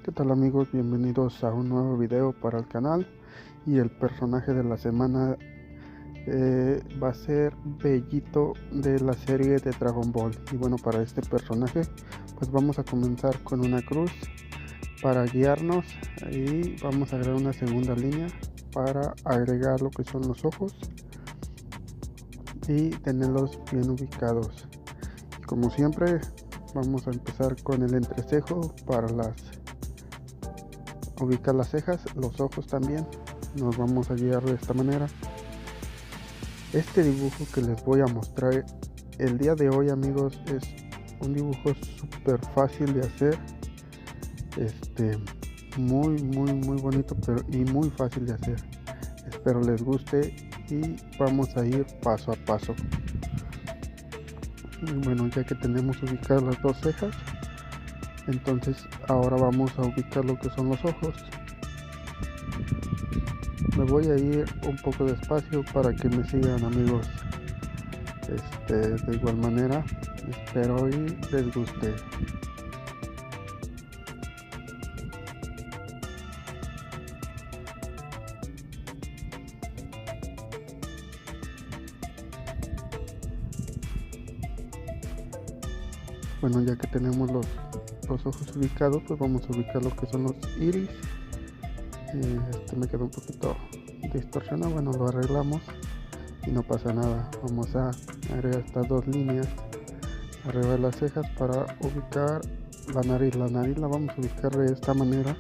¿Qué tal amigos? Bienvenidos a un nuevo video para el canal. Y el personaje de la semana va a ser Bellito de la serie de Dragon Ball. Y bueno, para este personaje pues vamos a comenzar con una cruz para guiarnos, y vamos a agregar una segunda línea para agregar lo que son los ojos y tenerlos bien ubicados. Y como siempre, vamos a empezar con el entrecejo para ubicar las cejas, los ojos también. Nos vamos a guiar de esta manera. Este dibujo que les voy a mostrar el día de hoy, amigos, es un dibujo súper fácil de hacer, muy bonito, y muy fácil de hacer. Espero les guste y vamos a ir paso a paso. Y bueno, ya que tenemos ubicadas las dos cejas, entonces ahora vamos a ubicar lo que son los ojos. Me voy a ir un poco despacio para que me sigan, amigos. De igual manera, espero y les guste. Bueno, ya que tenemos los ojos ubicados, pues vamos a ubicar lo que son los iris. Me quedó un poquito distorsionado, bueno, lo arreglamos y no pasa nada. Vamos a agregar estas dos líneas arriba de las cejas para ubicar la nariz. La nariz la vamos a ubicar de esta manera,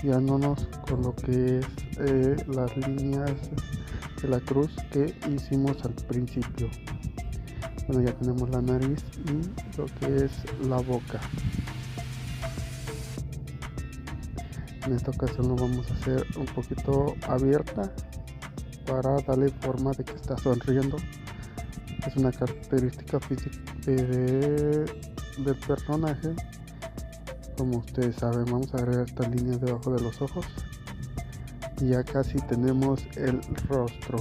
guiándonos con lo que es las líneas de la cruz que hicimos al principio. Bueno, ya tenemos la nariz y lo que es la boca. En esta ocasión lo vamos a hacer un poquito abierta para darle forma de que está sonriendo. Es una característica física del personaje. Como ustedes saben, vamos a agregar estas líneas debajo de los ojos y ya casi tenemos el rostro.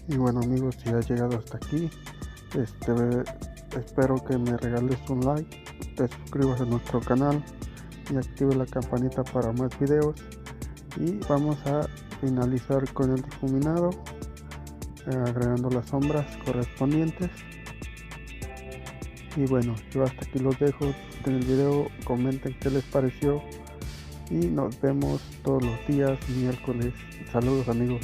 Y bueno amigos, si has llegado hasta aquí, espero que me regales un like, te suscribas a nuestro canal y active la campanita para más videos. Y vamos a finalizar con el difuminado, agregando las sombras correspondientes. Y bueno, yo hasta aquí los dejo. Disfruten el video, comenten qué les pareció y nos vemos todos los días miércoles. Saludos amigos.